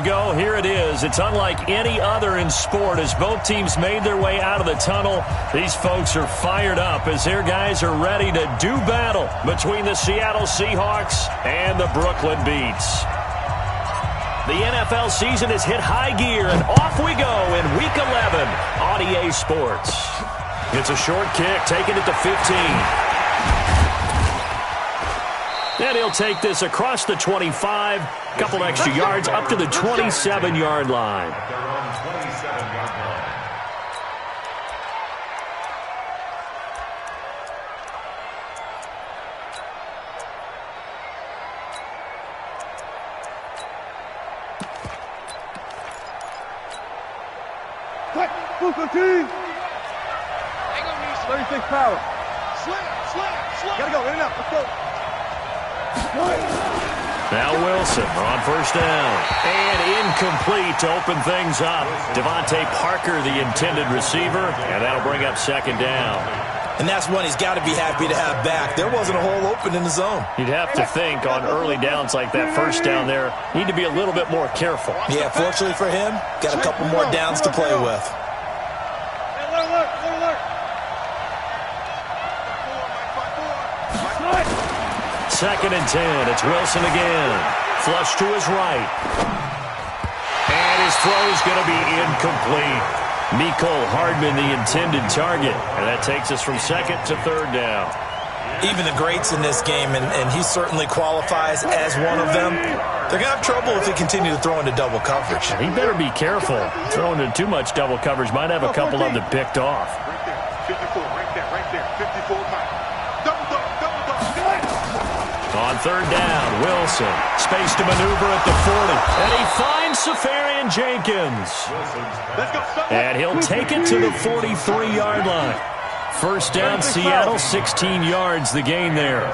Go, here it is. It's unlike any other in sport as both teams made their way out of the tunnel. These folks are fired up as their guys are ready to do battle between the Seattle Seahawks and the Brooklyn Beats. The NFL season has hit high gear, and off we go in Week 11 on EA Sports. It's a short kick, taking it to 15. And he'll take this across the 25, couple extra yards up to the 27-yard line. Hang on, 36 power. Slam. Gotta go, in and out, let's go. Now Wilson on first down. And incomplete to open things up. Devontae Parker, the intended receiver, and that'll bring up second down. And that's one he's got to be happy to have back. There wasn't a hole open in the zone. You'd have to think on early downs like that first down there, need to be a little bit more careful. Yeah, fortunately for him, got a couple more downs to play with. Second and 10. It's Wilson again. Flush to his right. And his throw is going to be incomplete. Mecole Hardman, the intended target. And that takes us from second to third down. Even the greats in this game, and he certainly qualifies as one of them, they're going to have trouble if they continue to throw into double coverage. He better be careful. Throwing into too much double coverage might have a couple of them picked off. Right there. 54 miles. On third down, Wilson. Space to maneuver at the 40. And he finds Safarian Jenkins. And he'll take it to the 43-yard line. First down, Seattle, 16 yards the gain there.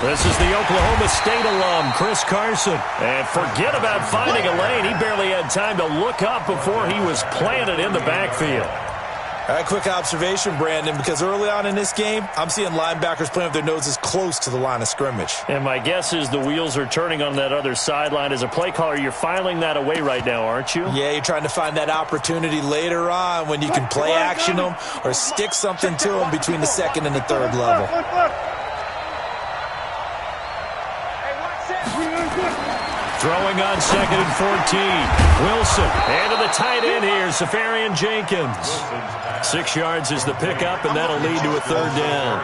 This is the Oklahoma State alum, Chris Carson. And forget about finding a lane. He barely had time to look up before he was planted in the backfield. All right, quick observation, Brandon, because early on in this game, I'm seeing linebackers playing with their noses close to the line of scrimmage. And my guess is the wheels are turning on that other sideline. As a play caller, you're filing that away right now, aren't you? Yeah, you're trying to find that opportunity later on when you can play action them or stick something to them between the second and the third level. Throwing on second and 14. Wilson. And to the tight end here, Safarian Jenkins. 6 yards is the pickup, and that'll lead to a third down.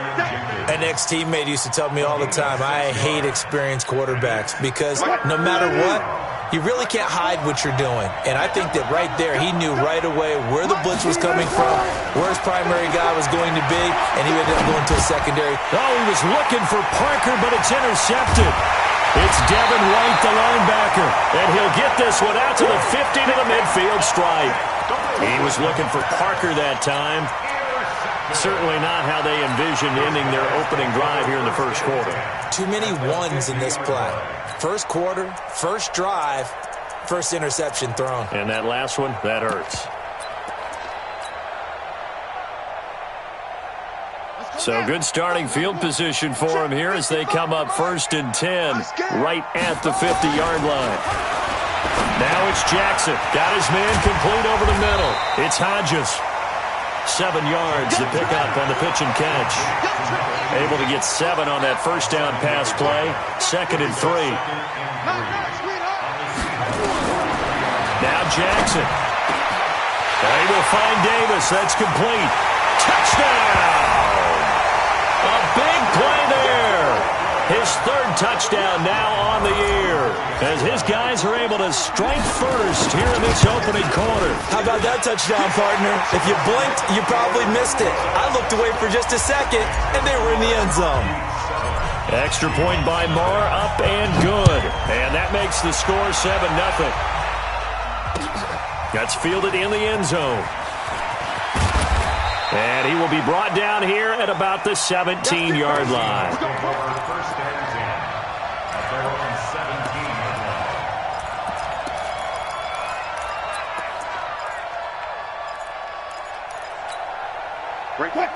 An ex-teammate used to tell me all the time, I hate experienced quarterbacks because no matter what, you really can't hide what you're doing. And I think that right there, he knew right away where the blitz was coming from, where his primary guy was going to be, and he ended up going to a secondary. Oh, he was looking for Parker, but it's intercepted. It's Devin White, the linebacker, and he'll get this one out to the 50 to the midfield stripe. He was looking for Parker that time. Certainly not how they envisioned ending their opening drive here in the first quarter. Too many ones in this play. First quarter, first drive, first interception thrown. And that last one, that hurts. So good starting field position for him here as they come up first and 10 right at the 50-yard line. Now it's Jackson. Got his man complete over the middle. It's Hodges. 7 yards to pick up on the pitch and catch. Able to get 7 on that first down pass play. Second and 3. Now Jackson. They will find Davis. That's complete. Touchdown! A big play there. His third touchdown now on the year as his guys are able to strike first here in this opening quarter. How about that touchdown, partner? If you blinked, you probably missed it. I looked away for just a second, and they were in the end zone. Extra point by Marr, up and good. And that makes the score 7-0. That's fielded in the end zone. And he will be brought down here at about the 17-yard line.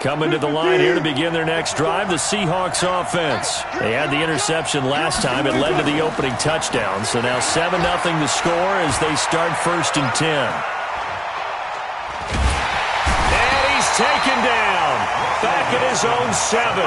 Coming to the line here to begin their next drive, the Seahawks offense. They had the interception last time. It led to the opening touchdown. So now 7-0 the score as they start 1st and 10. And he's taken down. Back at his own 7.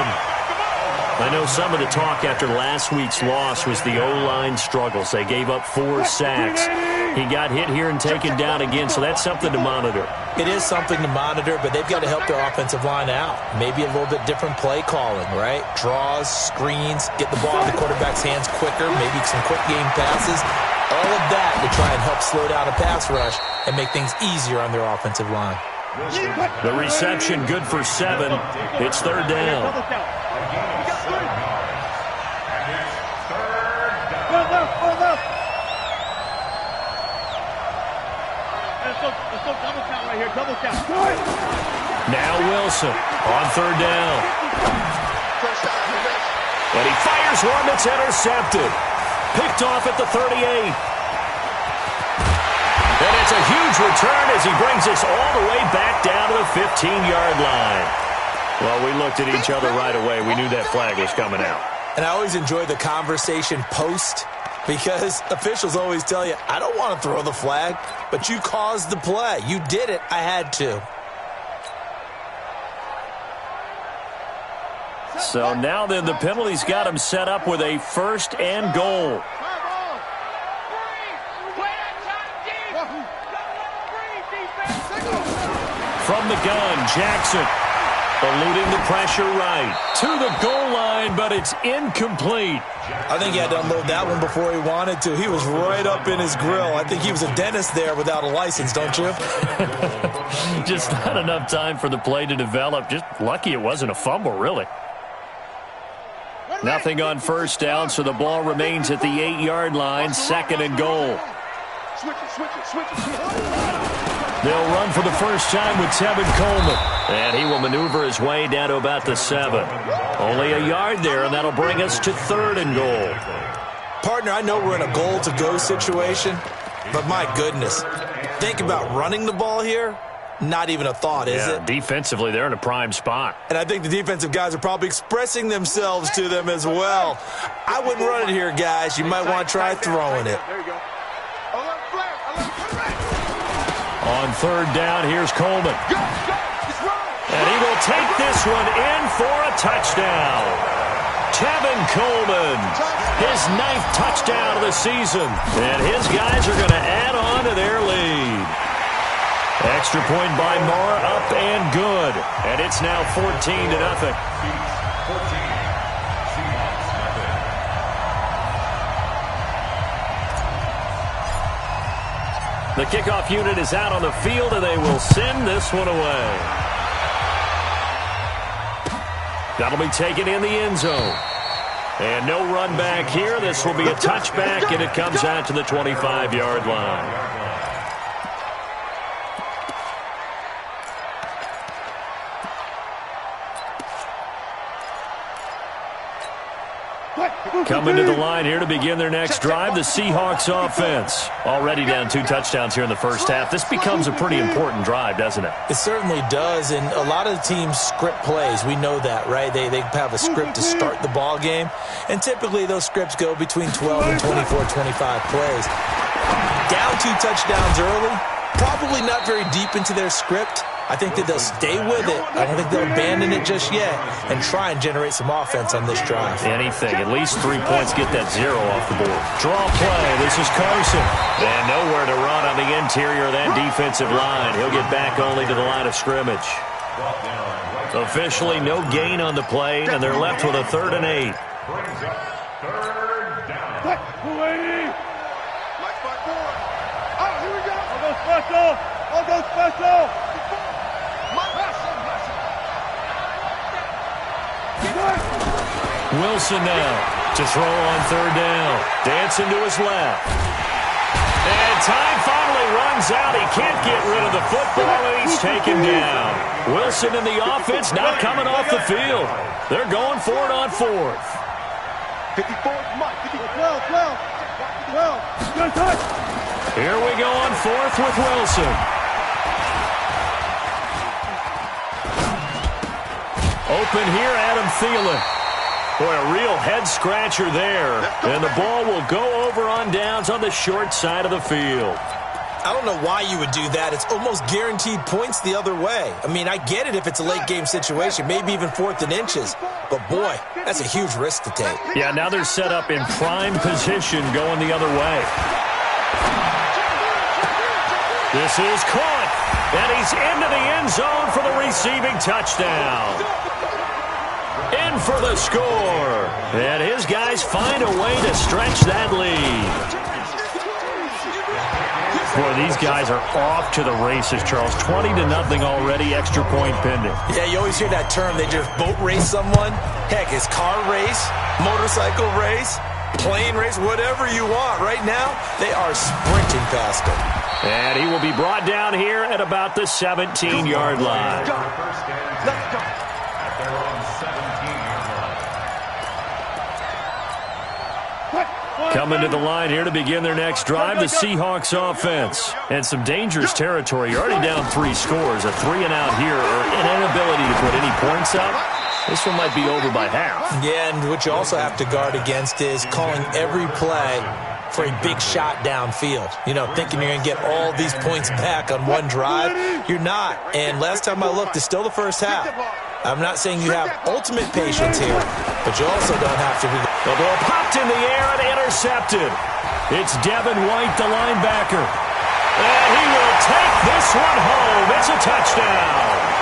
I know some of the talk after last week's loss was the O-line struggles. They gave up 4 sacks. He got hit here and taken down again, so that's something to monitor. It is something to monitor, but they've got to help their offensive line out. Maybe a little bit different play calling, right? Draws, screens, get the ball in the quarterback's hands quicker, maybe some quick game passes. All of that to try and help slow down a pass rush and make things easier on their offensive line. The reception good for 7. It's 3rd down. Now Wilson on 3rd down. And he fires one that's intercepted. Picked off at the 38. And it's a huge return as he brings us all the way back down to the 15-yard line. Well, we looked at each other right away. We knew that flag was coming out. And I always enjoy the conversation post because officials always tell you, I don't want to throw the flag, but you caused the play. You did it. I had to. So now then the penalty's got him set up with a 1st and goal. From the gun, Jackson eluding the pressure right to the goal line, but it's incomplete. I think he had to unload that one before he wanted to. He was right up in his grill. I think he was a dentist there without a license, don't you? Just not enough time for the play to develop. Just lucky it wasn't a fumble, really. Nothing on 1st down, so the ball remains at the 8-yard line, 2nd and goal. They'll run for the first time with Tevin Coleman. And he will maneuver his way down to about the 7. Only a yard there, and that'll bring us to 3rd and goal. Partner, I know we're in a goal-to-go situation, but my goodness, think about running the ball here. Not even a thought, is it? Defensively, they're in a prime spot. And I think the defensive guys are probably expressing themselves to them as well. I wouldn't run it here, guys. You might want to try throwing it. There you go. On 3rd down, here's Coleman. And he will take this one in for a touchdown. Tevin Coleman, his 9th touchdown of the season. And his guys are going to add on to their lead. Extra point by Moore, up and good. And it's now 14-0. The kickoff unit is out on the field, and they will send this one away. That'll be taken in the end zone. And no run back here. This will be a touchback, and it comes out to the 25-yard line. Coming to the line here to begin their next drive, the Seahawks offense. Already down 2 touchdowns here in the first half. This becomes a pretty important drive, doesn't it? It certainly does, and a lot of the teams script plays. We know that, right? They have a script to start the ball game, and typically those scripts go between 12 and 24, 25 plays. Down 2 touchdowns early, probably not very deep into their script. I think that they'll stay with it. I don't think they'll abandon it just yet and try and generate some offense on this drive. Anything. At least 3 points. Get that 0 off the board. Draw play. This is Carson. And nowhere to run on the interior of that defensive line. He'll get back only to the line of scrimmage. Officially no gain on the play, and they're left with a 3rd and 8. I'll go special. Wilson now to throw on 3rd down. Dancing to his left. And time finally runs out. He can't get rid of the football, and he's taken down. Wilson and the offense not coming off the field. They're going for it on 4th. 54, 12. Here we go on 4th with Wilson. Open here, Adam Thielen. Boy, a real head-scratcher there. And the ball will go over on downs on the short side of the field. I don't know why you would do that. It's almost guaranteed points the other way. I mean, I get it if it's a late-game situation, maybe even 4th and inches. But, boy, that's a huge risk to take. Yeah, now they're set up in prime position going the other way. This is caught, and he's into the end zone for the receiving touchdown. In for the score. And his guys find a way to stretch that lead. Boy, these guys are off to the races, Charles. 20-0 already, extra point pending. Yeah, you always hear that term. They just boat race someone. Heck, it's car race, motorcycle race, plane race, whatever you want. Right now, they are sprinting past him. And he will be brought down here at about the 17-yard line. Let's go. Coming to the line here to begin their next drive, the Seahawks offense. And some dangerous territory. You're already down 3 scores. A 3-and-out here, or an inability to put any points up. This one might be over by half. Yeah, and what you also have to guard against is calling every play for a big shot downfield. You know, thinking you're going to get all these points back on one drive. You're not. And last time I looked, it's still the first half. I'm not saying you have ultimate patience here, but you also don't have to be. The ball popped in the air and intercepted. It's Devin White, the linebacker. And he will take this one home. It's a touchdown.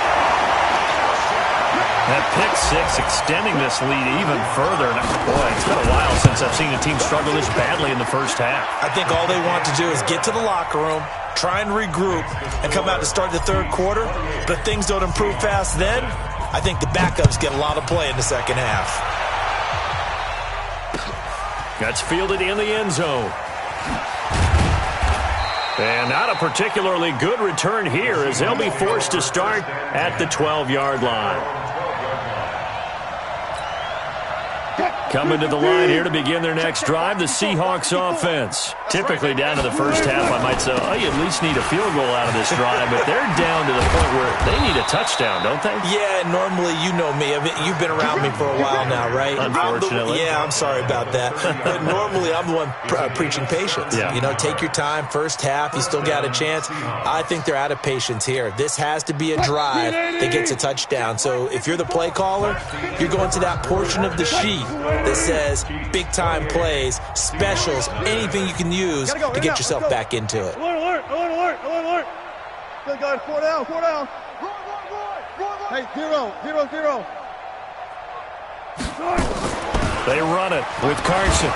That pick six extending this lead even further. Boy, it's been a while since I've seen a team struggle this badly in the first half. I think all they want to do is get to the locker room, try and regroup, and come out to start the third quarter. But if things don't improve fast then, I think the backups get a lot of play in the second half. That's fielded in the end zone. And not a particularly good return here as they'll be forced to start at the 12-yard line. Coming to the line here to begin their next drive, the Seahawks offense. Typically down to the first half, I might say, oh, you at least need a field goal out of this drive, but they're down to the point where they need a touchdown, don't they? Yeah, normally, you know me. You've been around me for a while now, right? Unfortunately. I'm sorry about that. But normally, I'm the one preaching patience. Yeah. You know, take your time, first half, you still got a chance. I think they're out of patience here. This has to be a drive that gets a touchdown. So if you're the play caller, you're going to that portion of the sheet that says big-time plays, specials, anything you can use to get yourself back into it. Alert. Good, guys. 4 down. Hey, 0. They run it with Carson.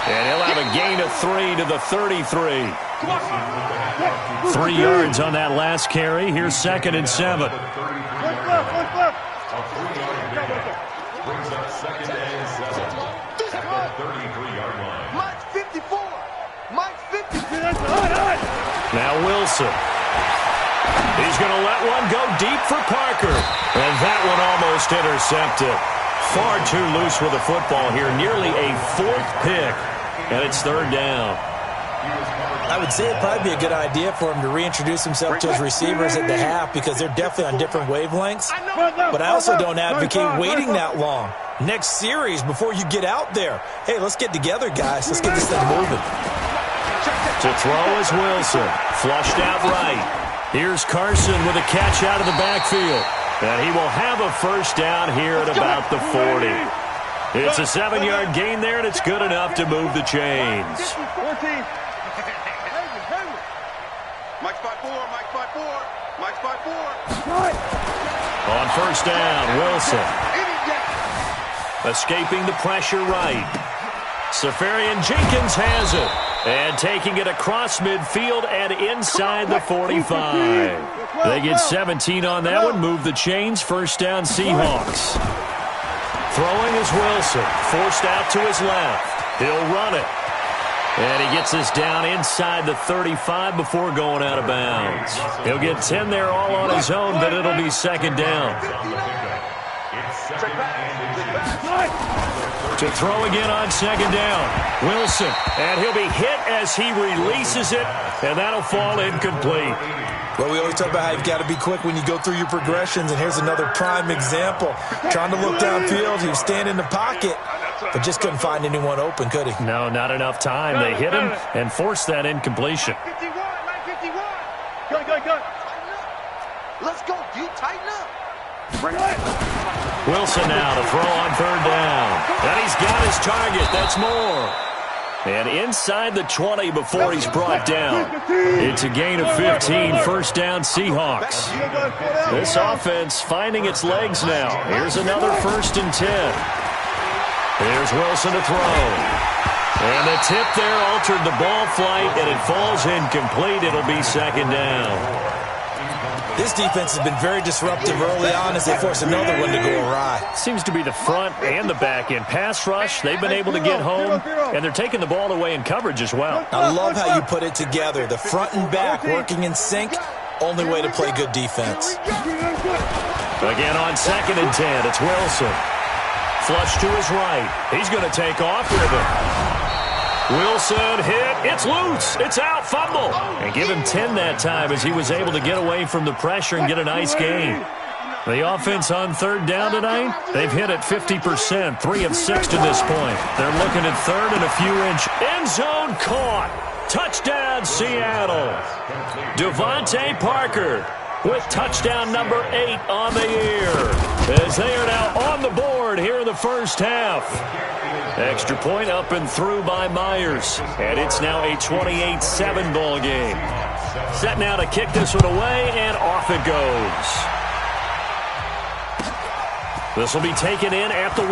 And he'll have a gain of 3 to the 33. 3 yards on that last carry. Here's 2nd and 7. Look left. Brings up 2nd and 7 at the 33-yard line. Mike's 54. Now Wilson. He's going to let one go deep for Parker. And that one almost intercepted. Far too loose with the football here. Nearly a 4th pick. And it's 3rd down. I would say it'd probably be a good idea for him to reintroduce himself to his receivers at the half because they're definitely on different wavelengths. But I also don't advocate waiting that long. Next series before you get out there. Hey, let's get together, guys. Let's get this thing moving. To throw is Wilson. Flushed out right. Here's Carson with a catch out of the backfield. And he will have a first down here at about the 40. It's a 7-yard gain there, and it's good enough to move the chains. 14. Mike's 5-4. On first down, Wilson. Escaping the pressure right. Safarian Jenkins has it. And taking it across midfield and inside the 45. They get 17 on that one. Move the chains. First down, Seahawks. Throwing is Wilson. Forced out to his left. He'll run it. And he gets this down inside the 35 before going out of bounds. He'll get 10 there all on his own, but it'll be 2nd down. It's 2nd and 10. To throw again on second down. Wilson. And he'll be hit as he releases it, and that'll fall incomplete. Well, we always talk about how you've got to be quick when you go through your progressions, and here's another prime example. Trying to look downfield, he was standing in the pocket, but just couldn't find anyone open, could he? No, not enough time. They hit him and forced that incompletion. 951, 951. Go. Let's go, dude. Tighten up. Bring it in. Wilson now to throw on third down. And he's got his target. That's more. And inside the 20 before he's brought down. It's a gain of 15, first down Seahawks. This offense finding its legs now. Here's another 1st and 10. Here's Wilson to throw. And the tip there altered the ball flight, and it falls incomplete. It'll be second down. This defense has been very disruptive early on as they force another one to go awry. Seems to be the front and the back end. Pass rush, they've been able to get home, and they're taking the ball away in coverage as well. I love how you put it together. The front and back working in sync, only way to play good defense. Again on 2nd and 10, it's Wilson. Flush to his right. He's going to take off with it. Wilson hit. It's loose. It's out. Fumble. And give him 10 that time as he was able to get away from the pressure and get a nice gain. The offense on third down tonight, they've hit it 50%, 3 of 6 to this point. They're looking at third and a few inch. End zone caught. Touchdown, Seattle. Devontae Parker with touchdown number 8 on the year as they are now on the board here in the first half. Extra point up and through by Myers. And it's now a 28-7 ball game. Set now to kick this one away, and off it goes. This will be taken in at the 1.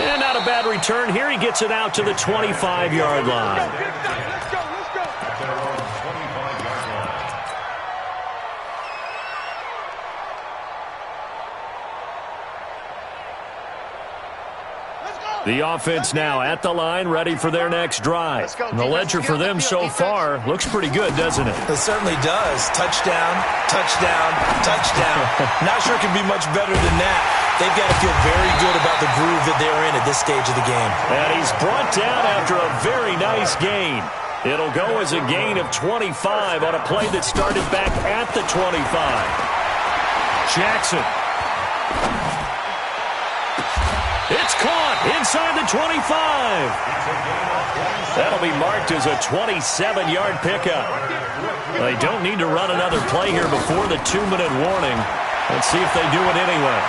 And not a bad return here. He gets it out to the 25-yard line. The offense now at the line, ready for their next drive. And the ledger for them so far looks pretty good, doesn't it? It certainly does. Touchdown, touchdown, touchdown. Not sure it can be much better than that. They've got to feel very good about the groove that they're in at this stage of the game. And he's brought down after a very nice gain. It'll go as a gain of 25 on a play that started back at the 25. Jackson. It's caught inside the 25. That'll be marked as a 27-yard pickup. They don't need to run another play here before the 2-minute warning. Let's see if they do it anyway.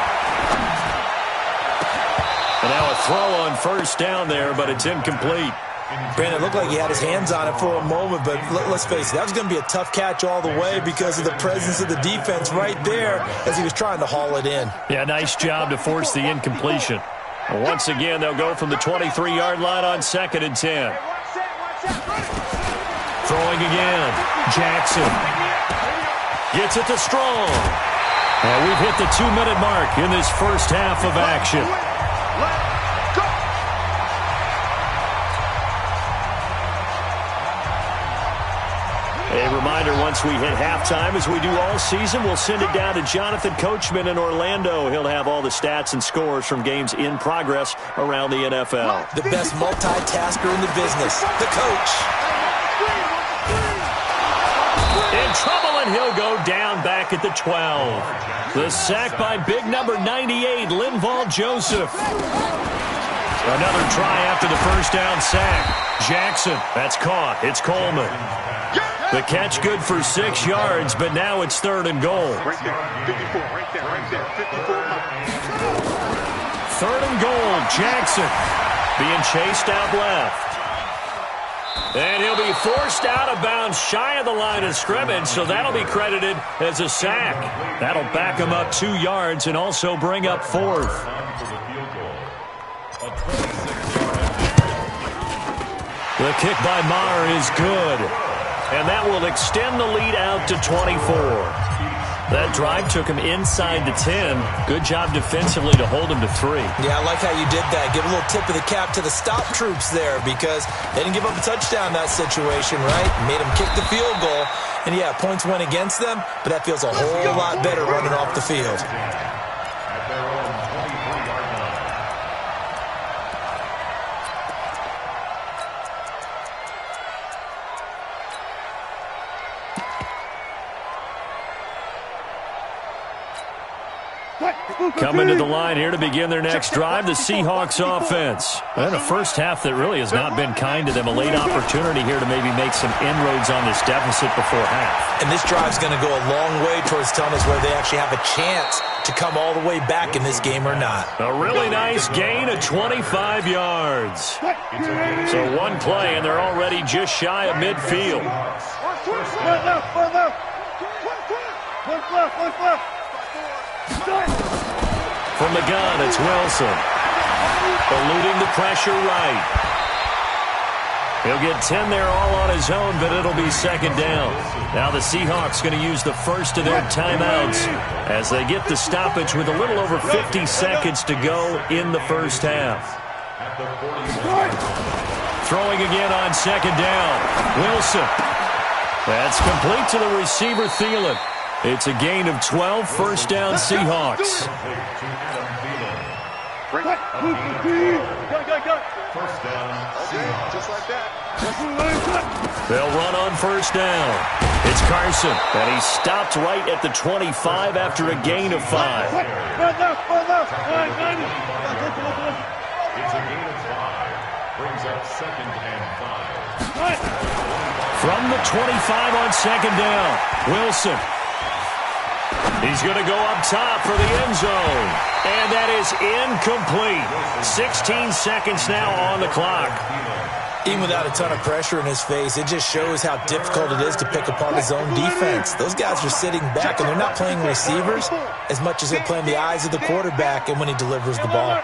And now a throw on first down there, but it's incomplete. Brandon, it looked like he had his hands on it for a moment, but let's face it, that was going to be a tough catch all the way because of the presence of the defense right there as he was trying to haul it in. Yeah, nice job to force the incompletion. Once again, they'll go from the 23-yard line on 2nd and 10. Throwing again. Jackson. Gets it to Strong. And we've hit the 2-minute mark in this first half of action. A reminder, once we hit halftime, as we do all season, we'll send it down to Jonathan Coachman in Orlando. He'll have all the stats and scores from games in progress around the NFL. The best multitasker in the business, the coach. In trouble, and he'll go down back at the 12. The sack by big number 98, Linval Joseph. Another try after the first down sack. Jackson, that's caught. It's Coleman. The catch good for 6 yards, but now it's 3rd and goal. Right there, 54, right there, 54. 3rd and goal, Jackson being chased out left. And he'll be forced out of bounds shy of the line of scrimmage, so that'll be credited as a sack. That'll back him up 2 yards and also bring up 4th. The kick by Maher is good. And that will extend the lead out to 24. That drive took him inside the 10. Good job defensively to hold him to 3. Yeah, I like how you did that. Give a little tip of the cap to the stop troops there because they didn't give up a touchdown in that situation, right? Made them kick the field goal. And, yeah, points went against them, but that feels a whole lot better running off the field. Coming to the line here to begin their next drive, the Seahawks offense. And a first half that really has not been kind to them. A late opportunity here to maybe make some inroads on this deficit before half. And this drive's going to go a long way towards telling us whether they actually have a chance to come all the way back in this game or not. A really nice gain of 25 yards. So one play, and they're already just shy of midfield. From the gun, it's Wilson. Eluding the pressure right. He'll get 10 there all on his own, but it'll be second down. Now the Seahawks going to use the first of their timeouts as they get the stoppage with a little over 50 seconds to go in the first half. Throwing again on second down. Wilson. That's complete to the receiver, Thielen. It's a gain of 12, first down Seahawks. First down, Just like that. They'll run on first down. It's Carson, and he stopped right at the 25 after a gain of 5. it's a gain of 5. Brings up second and 5. From the 25 on second down, Wilson. He's going to go up top for the end zone. And that is incomplete. 16 seconds now on the clock. Even without a ton of pressure in his face, it just shows how difficult it is to pick apart his own defense. Those guys are sitting back, and they're not playing receivers as much as they're playing the eyes of the quarterback and when he delivers the ball.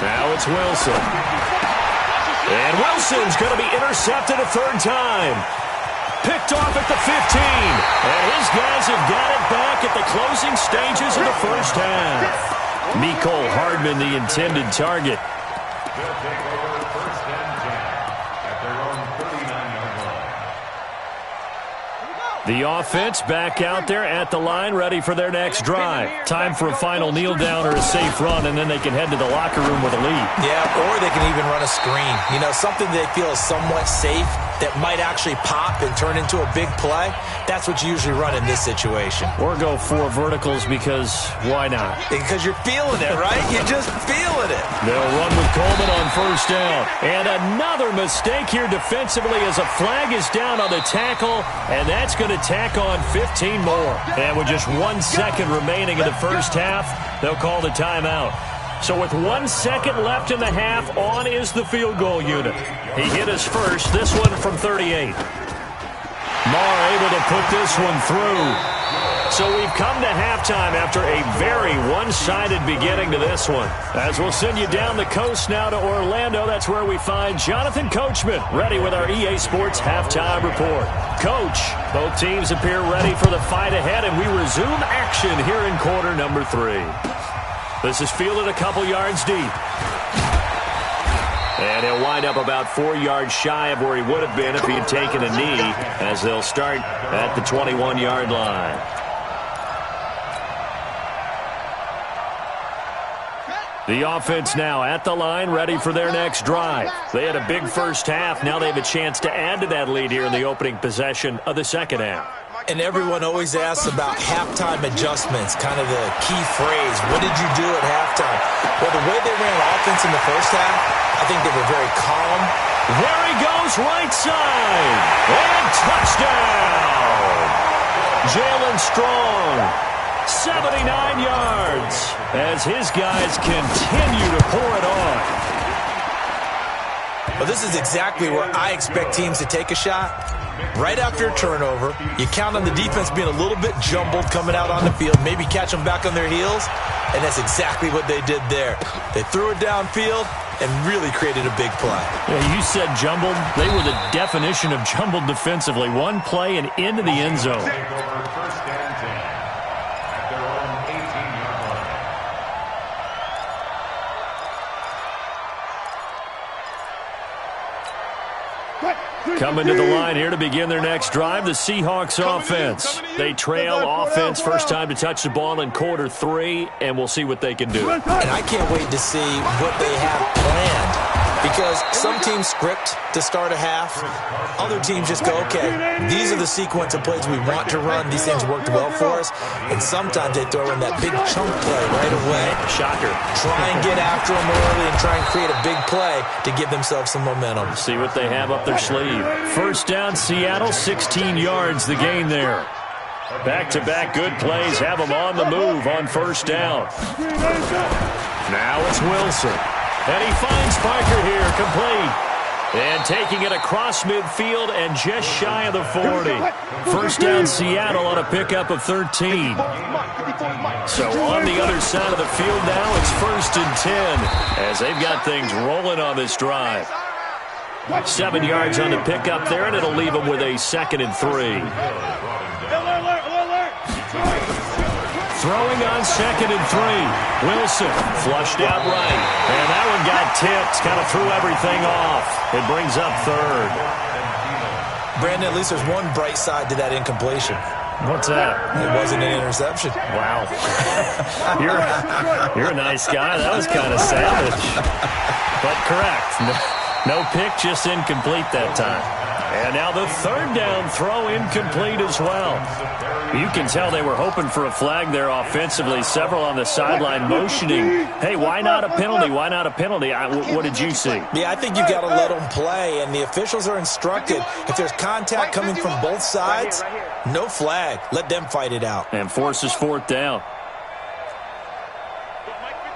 Now it's Wilson. And Wilson's going to be intercepted a third time. Picked off at the 15. And his guys have got it back at the closing stages of the first half. Mecole Hardman, the intended target. They'll take over first and 10 at their own 39-yard line. The offense back out there at the line, ready for their next drive. Time for a final kneel down or a safe run, and then they can head to the locker room with a lead. Yeah, or they can even run a screen. You know, something they feel is somewhat safe that might actually pop and turn into a big play. That's what you usually run in this situation. Or go 4 verticals because why not? Because you're feeling it, right? You're just feeling it. They'll run with Coleman on first down. And another mistake here defensively as a flag is down on the tackle, and that's going to tack on 15 more. And with just 1 second remaining in the first half, they'll call the timeout. So with 1 second left in the half, on is the field goal unit. He hit his first, this one from 38. Marr able to put this one through. So we've come to halftime after a very one-sided beginning to this one. As we'll send you down the coast now to Orlando, that's where we find Jonathan Coachman, ready with our EA Sports Halftime Report. Coach, both teams appear ready for the fight ahead, and we resume action here in quarter number 3. This is fielded a couple yards deep. And he'll wind up about 4 yards shy of where he would have been if he had taken a knee, as they'll start at the 21-yard line. The offense now at the line, ready for their next drive. They had a big first half. Now they have a chance to add to that lead here in the opening possession of the second half. And everyone always asks about halftime adjustments, kind of the key phrase. What did you do at halftime? Well, the way they ran offense in the first half, I think they were very calm. There he goes, right side. And touchdown. Jalen Strong, 79 yards, as his guys continue to pour it on. Well, this is exactly where I expect teams to take a shot. Right after a turnover, you count on the defense being a little bit jumbled coming out on the field, maybe catch them back on their heels, and that's exactly what they did there. They threw it downfield and really created a big play. Yeah, you said jumbled. They were the definition of jumbled defensively. One play and into the end zone. Take over first and 10 at their own 18-yard line. Coming to the line here to begin their next drive, the Seahawks offense. They trail offense, first time to touch the ball in quarter 3, and we'll see what they can do. And I can't wait to see what they have planned, Because some teams script to start a half. Other teams just go, okay, these are the sequence of plays we want to run. These things worked well for us. And sometimes they throw in that big chunk play right away. Shocker. Try and get after them early and try and create a big play to give themselves some momentum. See what they have up their sleeve. First down, Seattle, 16 yards the gain there. Back-to-back good plays have them on the move on first down. Now it's Wilson. And he finds Parker here, complete. And taking it across midfield and just shy of the 40. First down, Seattle on a pickup of 13. So on the other side of the field now, it's 1st and 10 as they've got things rolling on this drive. 7 yards on the pickup there, and it'll leave them with a 2nd and 3. Throwing on 2nd and 3. Wilson flushed out right. And that one got tipped. Kind of threw everything off. It brings up 3rd. Brandon, at least there's one bright side to that incompletion. What's that? It wasn't an interception. Wow. You're a nice guy. That was kind of savage. But correct. No pick, just incomplete that time. And now the 3rd down throw incomplete as well. You can tell they were hoping for a flag there offensively. Several on the sideline motioning, hey, why not a penalty? Why not a penalty? What did you see? Yeah, I think you've got to let them play, and the officials are instructed. If there's contact coming from both sides, no flag. Let them fight it out. And forces 4th down.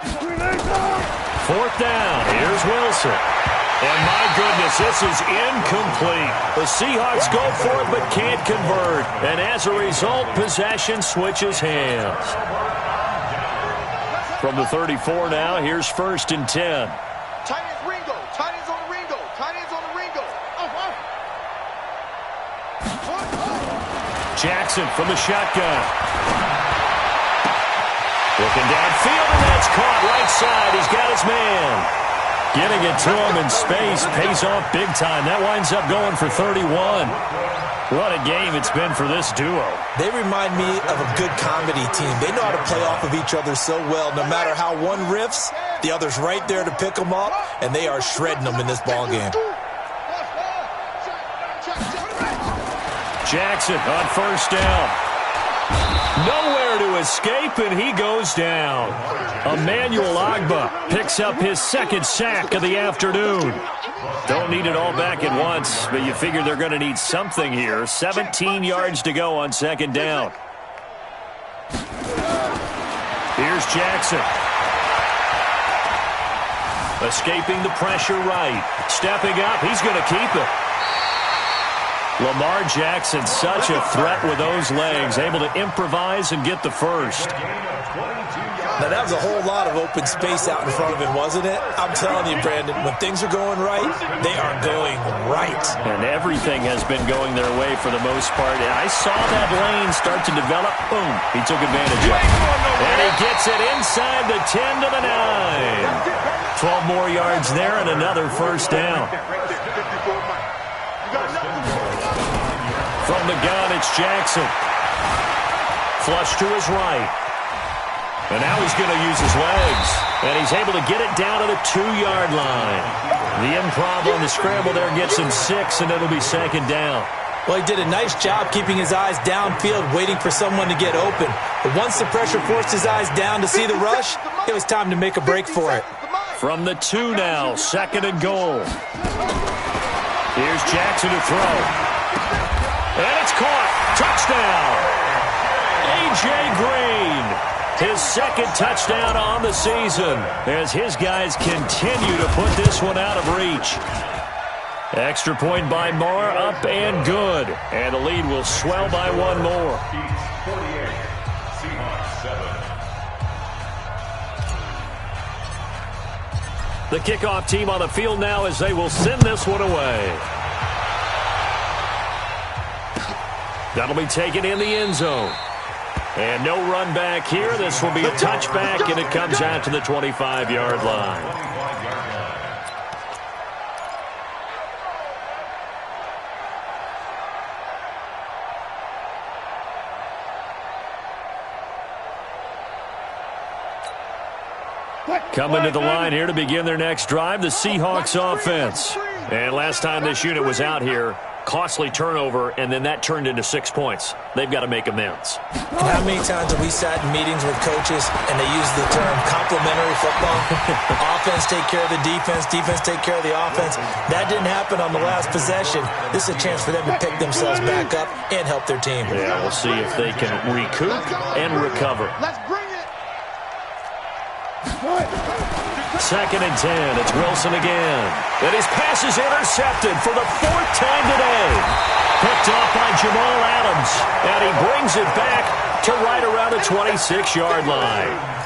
4th down. Here's Wilson. And my goodness, this is incomplete. The Seahawks go for it but can't convert. And as a result, possession switches hands. From the 34 now, here's 1st and 10. Tight ends Ringo. Tight ends on the Ringo. Tight ends on the Ringo. Jackson from the shotgun. Looking downfield, and that's caught right side. He's got his man. Getting it to him in space pays off big time. That winds up going for 31. What a game it's been for this duo. They remind me of a good comedy team. They know how to play off of each other so well. No matter how one riffs, the other's right there to pick them up, and they are shredding them in this ball game. Jackson on 1st down. Nowhere to escape, and he goes down. Emmanuel Ogbah picks up his 2nd sack of the afternoon. Don't need it all back at once, but you figure they're going to need something here. 17 yards to go on 2nd down. Here's Jackson. Escaping the pressure right. Stepping up, he's going to keep it. Lamar Jackson, such a threat with those legs, able to improvise and get the 1st. Now, that was a whole lot of open space out in front of him, wasn't it? I'm telling you, Brandon, when things are going right, they are going right. And everything has been going their way for the most part. And I saw that lane start to develop. Boom. He took advantage of it. And he gets it inside the 10 to the 9. 12 more yards there and another 1st down. From the gun, it's Jackson. Flush to his right. And now he's going to use his legs. And he's able to get it down to the 2-yard line. The improv on the scramble there gets him 6, and it'll be 2nd down. Well, he did a nice job keeping his eyes downfield, waiting for someone to get open. But once the pressure forced his eyes down to see the rush, it was time to make a break for it. From the 2 now, 2nd and goal. Here's Jackson to throw. And it's caught. Touchdown. A.J. Green. His 2nd touchdown on the season as his guys continue to put this one out of reach. Extra point by Marr, up and good. And the lead will swell by 1 more. Chiefs 48, Seahawks 7. The kickoff team on the field now as they will send this one away. That'll be taken in the end zone. And no run back here. This will be a touchback, and it comes out to the 25-yard line. Coming to the line here to begin their next drive, the Seahawks offense. And last time this unit was out here, costly turnover, and then that turned into 6 points. They've got to make amends. And how many times have we sat in meetings with coaches and they use the term complementary football? Offense take care of the defense, defense take care of the offense. That didn't happen on the last possession. This is a chance for them to pick themselves back up and help their team. Yeah, we'll see if they can recoup and recover. Let's bring it. 2nd and 10. It's Wilson again. And his pass is intercepted for the 4th time today. Picked off by Jamal Adams. And he brings it back to right around the 26-yard line.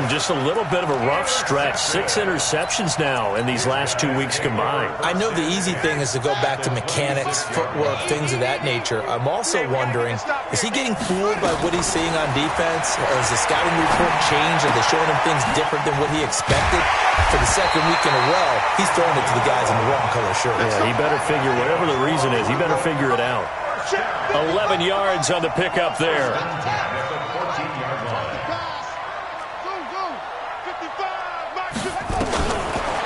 Just a little bit of a rough stretch. 6 interceptions now in these last 2 weeks combined. I know the easy thing is to go back to mechanics, footwork, things of that nature. I'm also wondering, is he getting fooled by what he's seeing on defense? Or has the scouting report changed? Are they showing him things different than what he expected? For the 2nd week in a row, he's throwing it to the guys in the wrong color shirt. Yeah, he better figure, whatever the reason is, he better figure it out. 11 yards on the pickup there.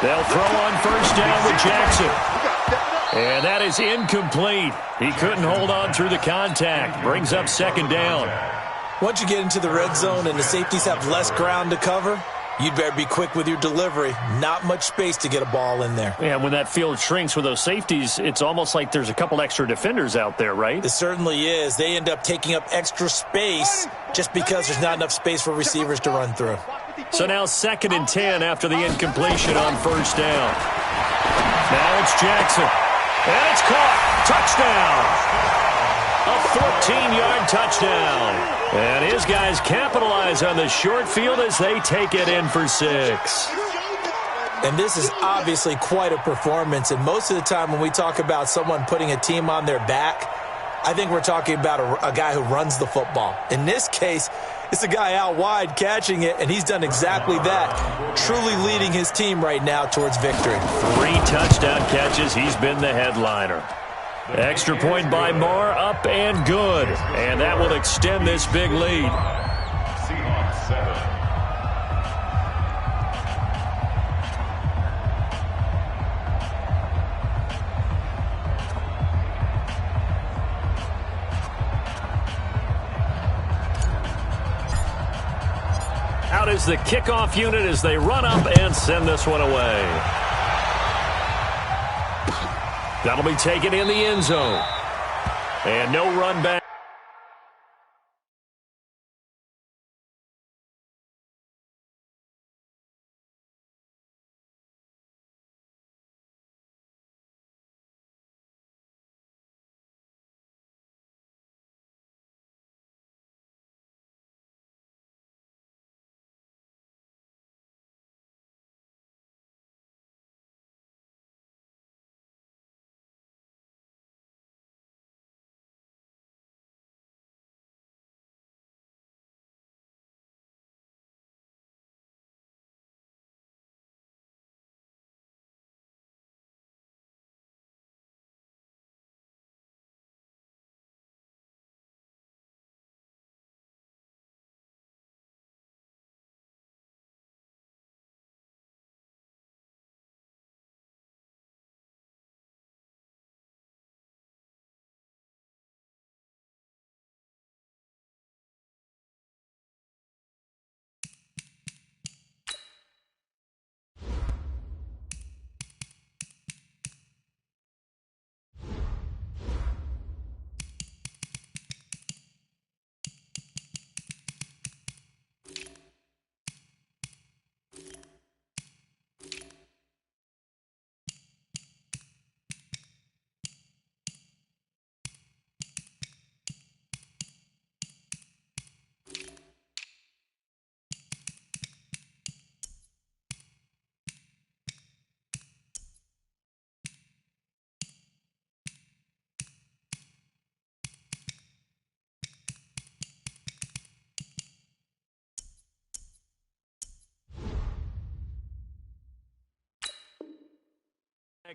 They'll throw on 1st down with Jackson. And that is incomplete. He couldn't hold on through the contact. Brings up 2nd down. Once you get into the red zone and the safeties have less ground to cover, you'd better be quick with your delivery. Not much space to get a ball in there. Yeah, when that field shrinks with those safeties, it's almost like there's a couple extra defenders out there, right? It certainly is. They end up taking up extra space just because there's not enough space for receivers to run through. So now 2nd and 10 after the incompletion on 1st down. Now it's Jackson. And it's caught. Touchdown. A 14-yard touchdown. And his guys capitalize on the short field as they take it in for 6. And this is obviously quite a performance. And most of the time when we talk about someone putting a team on their back, I think we're talking about a guy who runs the football. In this case, it's a guy out wide catching it, and he's done exactly that, truly leading his team right now towards victory. 3 touchdown catches. He's been the headliner. Extra point by Marr, up and good. And that will extend this big lead. Seahawks 7. Out is the kickoff unit as they run up and send this one away. That'll be taken in the end zone. And no run back.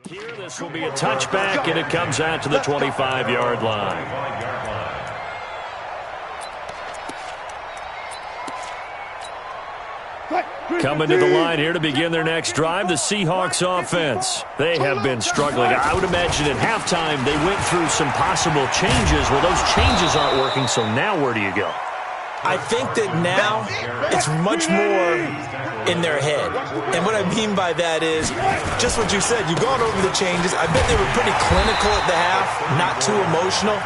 Here, this will be a touchback, and it comes out to the 25-yard line. Coming to the line here to begin their next drive, the Seahawks offense. They have been struggling. I would imagine at halftime they went through some possible changes. Well, those changes aren't working, so now where do you go? I think that now it's much more in their head. And what I mean by that is just what you said. You've gone over the changes. I bet they were pretty clinical at the half, not too emotional.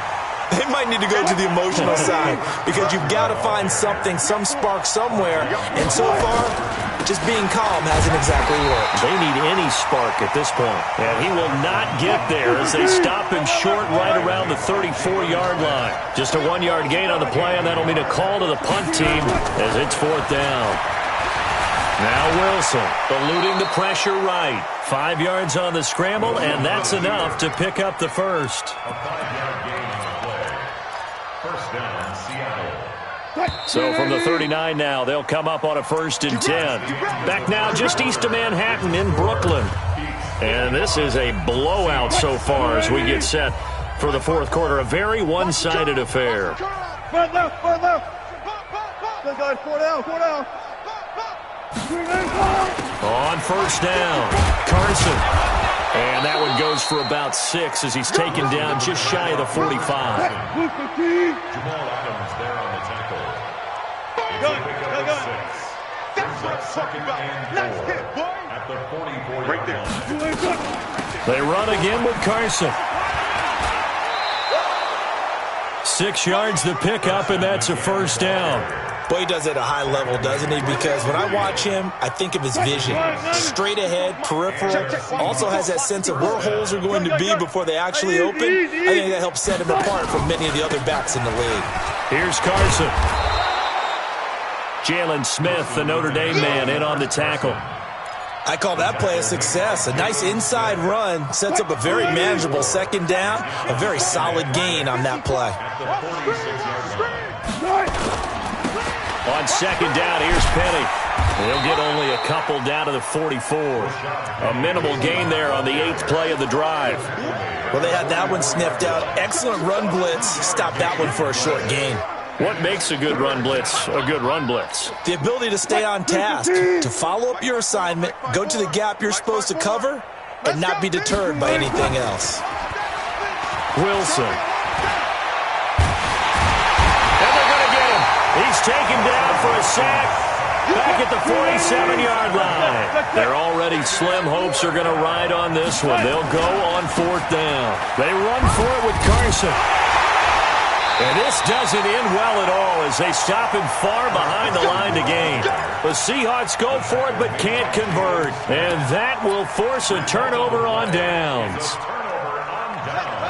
They might need to go to the emotional side because you've got to find something, some spark somewhere. And so far, just being calm hasn't exactly worked. They need any spark at this point. And he will not get there as they stop him short right around the 34-yard line. Just a 1-yard gain on the play, and that'll mean a call to the punt team as it's 4th down. Now Wilson eluding the pressure right. 5 yards on the scramble, and that's enough to pick up the first. A 5-yard gain on the play. First down, Seattle. So from the 39 now, they'll come up on a 1st and 10. Back now just east of Manhattan in Brooklyn. And this is a blowout so far as we get set for the 4th quarter. A very one-sided affair. Front left, front left. Good guys, 4 down, 4 down. On 1st down, Carson. And that one goes for about 6 as he's taken down just shy of the 45. Jamal Adams there on the tackle. It's a pickup of 6. Brings up 2nd and 4 at the 44-yard line. They run again with Carson. 6 yards the pickup, and that's a 1st down. Boy, he does it at a high level, doesn't he? Because when I watch him, I think of his vision. Straight ahead, peripheral. Also has that sense of where holes are going to be before they actually open. I think that helps set him apart from many of the other backs in the league. Here's Carson. Jalen Smith, the Notre Dame man, in on the tackle. I call that play a success. A nice inside run sets up a very manageable 2nd down. A very solid gain on that play. At the 46-yard line. On 2nd down, here's Penny. He'll get only a couple down to the 44. A minimal gain there on the 8th play of the drive. Well, they had that one sniffed out. Excellent run blitz. Stopped that one for a short gain. What makes a good run blitz a good run blitz? The ability to stay on task, to follow up your assignment, go to the gap you're supposed to cover, and not be deterred by anything else. Wilson. He's taken down for a sack back at the 47-yard line. Their already slim hopes are going to ride on this one. They'll go on 4th down. They run for it with Carson. And this doesn't end well at all as they stop him far behind the line to gain. The Seahawks go for it but can't convert. And that will force a turnover on downs.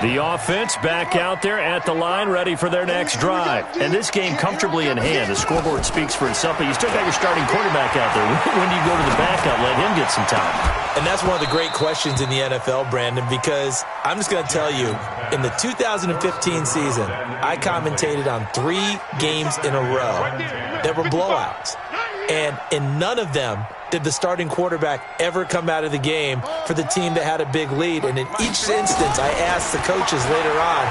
The offense back out there at the line, ready for their next drive. And this game comfortably in hand. The scoreboard speaks for itself, but you still got your starting quarterback out there. When do you go to the backup, let him get some time? And that's one of the great questions in the NFL, Brandon, because I'm just going to tell you, in the 2015 season, I commentated on 3 games in a row that were blowouts. And in none of them did the starting quarterback ever come out of the game for the team that had a big lead. And in each instance, I asked the coaches later on,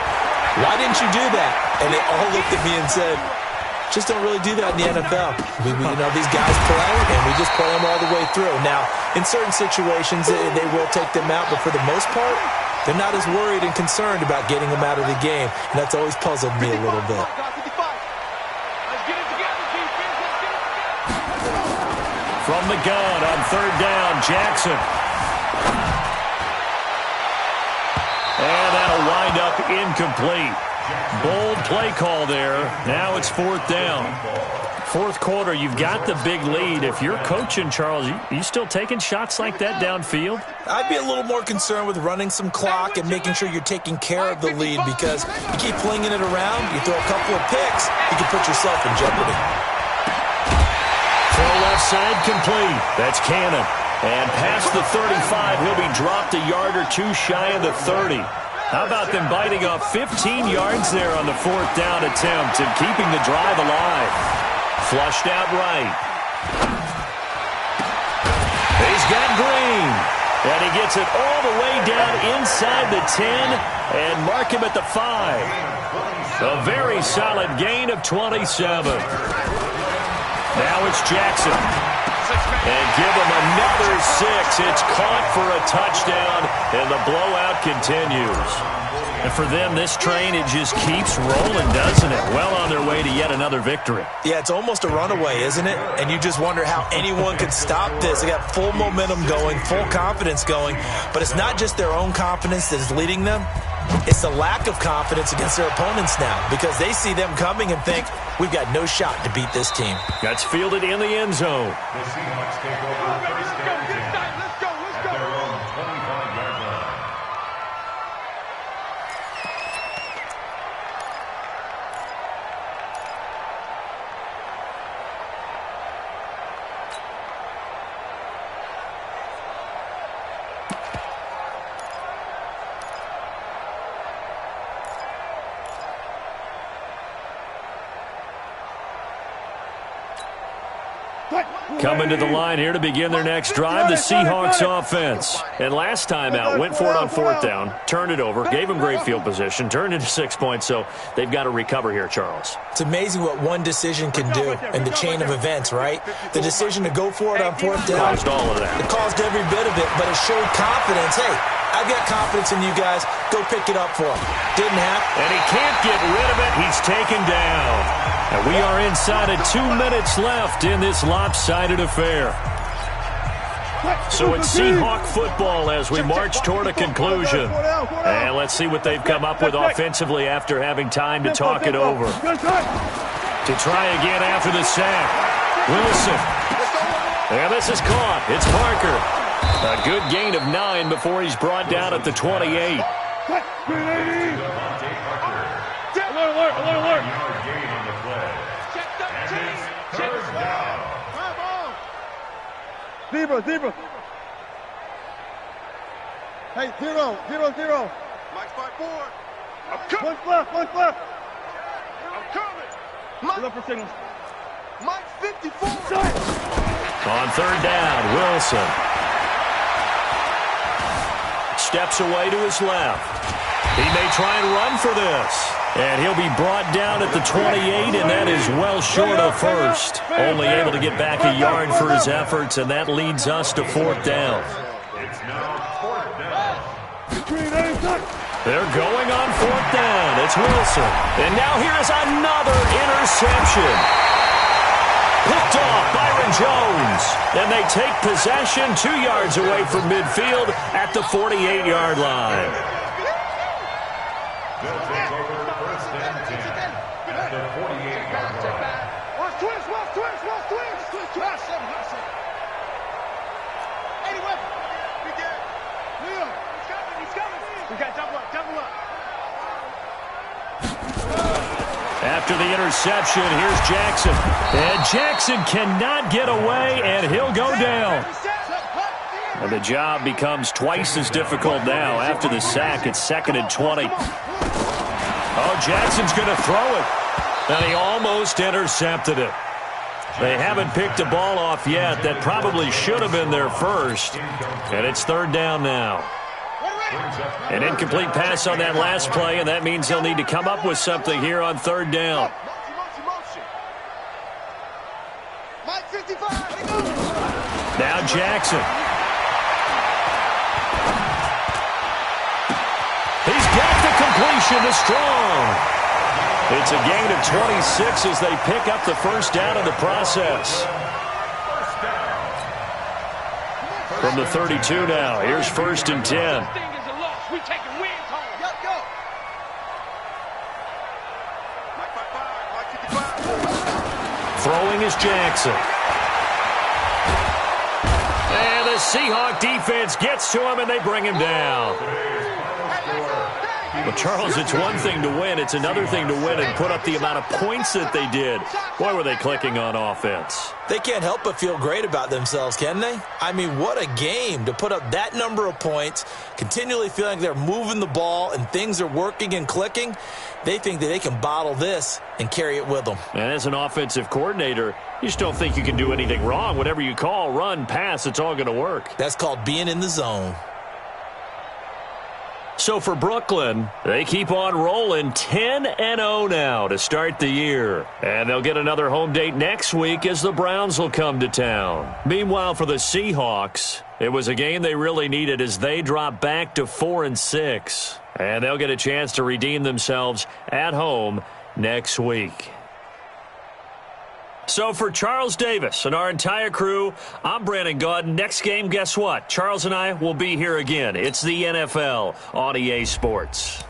why didn't you do that? And they all looked at me and said, just don't really do that in the NFL. These guys play, and we just play them all the way through. Now, in certain situations, they will take them out, but for the most part, they're not as worried and concerned about getting them out of the game. And that's always puzzled me a little bit. From the gun on 3rd down, Jackson. And that'll wind up incomplete. Bold play call there. Now it's 4th down. 4th quarter, you've got the big lead. If you're coaching, Charles, you still taking shots like that downfield? I'd be a little more concerned with running some clock and making sure you're taking care of the lead, because you keep flinging it around, you throw a couple of picks, you can put yourself in jeopardy. Throw left side complete. That's Cannon. And past the 35, he'll be dropped a yard or 2 shy of the 30. How about them biting off 15 yards there on the 4th down attempt and keeping the drive alive? Flushed out right. He's got Green. And he gets it all the way down inside the 10 and mark him at the 5. A very solid gain of 27. Now it's Jackson. And give him another 6. It's caught for a touchdown, and the blowout continues. And for them, this train, it just keeps rolling, doesn't it? Well on their way to yet another victory. Yeah, it's almost a runaway, isn't it? And you just wonder how anyone could stop this. They got full momentum going, full confidence going. But it's not just their own confidence that is leading them. It's the lack of confidence against their opponents now because they see them coming and think, we've got no shot to beat this team. That's fielded in the end zone. The Seahawks take over first down at their own 25-yard line. Coming to the line here to begin their next drive, the Seahawks offense. And last time out, went for it on 4th down, turned it over, gave them great field position, turned into 6 points, so they've got to recover here, Charles. It's amazing what one decision can do in the chain of events, right? The decision to go for it on 4th down. Caused all of that. It caused every bit of it, but it showed confidence. Hey, I've got confidence in you guys. Go pick it up for him. Didn't happen. And he can't get rid of it. He's taken down. And we are inside of 2 minutes left in this lopsided affair. So it's Seahawk football as we march toward a conclusion. And let's see what they've come up with offensively after having time to talk it over. To try again after the sack. Wilson. And this is caught. It's Parker. A good gain of 9 before he's brought down at the 28. Alert. Gain on the play. And it's third down. Zebra. Hey, 0. Mike's 5-4. I'm coming. One left. I'm coming. Look for signals. Mike's 54. On 3rd down, Wilson. Steps away to his left. He may try and run for this. And he'll be brought down at the 28, and that is well short of first. Only able to get back a yard for his efforts, and that leads us to 4th down. It's now 4th down. They're going on 4th down. It's Wilson. And now here is another interception. Picked off Byron Jones. And they take possession 2 yards away from midfield at the 48-yard line. They'll take over first and 10 at the 48-yard line. Twins. Anyway, we get Leo. He's coming. We got double up. After the interception, here's Jackson. And Jackson cannot get away, and he'll go down. And the job becomes twice as difficult now. After the sack, it's 2nd and 20. Oh, Jackson's going to throw it. And he almost intercepted it. They haven't picked a ball off yet. That probably should have been their first. And it's 3rd down now. An incomplete pass on that last play, and that means they'll need to come up with something here on 3rd down. Now Jackson. He's got the completion to Strong. It's a gain of 26 as they pick up the 1st down in the process. From the 32 now, here's 1st and 10. Throwing is Jackson. And the Seahawk defense gets to him, and they bring him down. Well, Charles, it's one thing to win. It's another thing to win and put up the amount of points that they did. Boy, were they clicking on offense. They can't help but feel great about themselves, can they? I mean, what a game to put up that number of points, continually feeling like they're moving the ball and things are working and clicking. They think that they can bottle this and carry it with them. And as an offensive coordinator, you just don't think you can do anything wrong. Whatever you call, run, pass, it's all going to work. That's called being in the zone. So for Brooklyn, they keep on rolling 10-0 now to start the year. And they'll get another home date next week as the Browns will come to town. Meanwhile, for the Seahawks, it was a game they really needed as they drop back to 4-6. And they'll get a chance to redeem themselves at home next week. So for Charles Davis and our entire crew, I'm Brandon Gaudin. Next game, guess what? Charles and I will be here again. It's the NFL on EA Sports.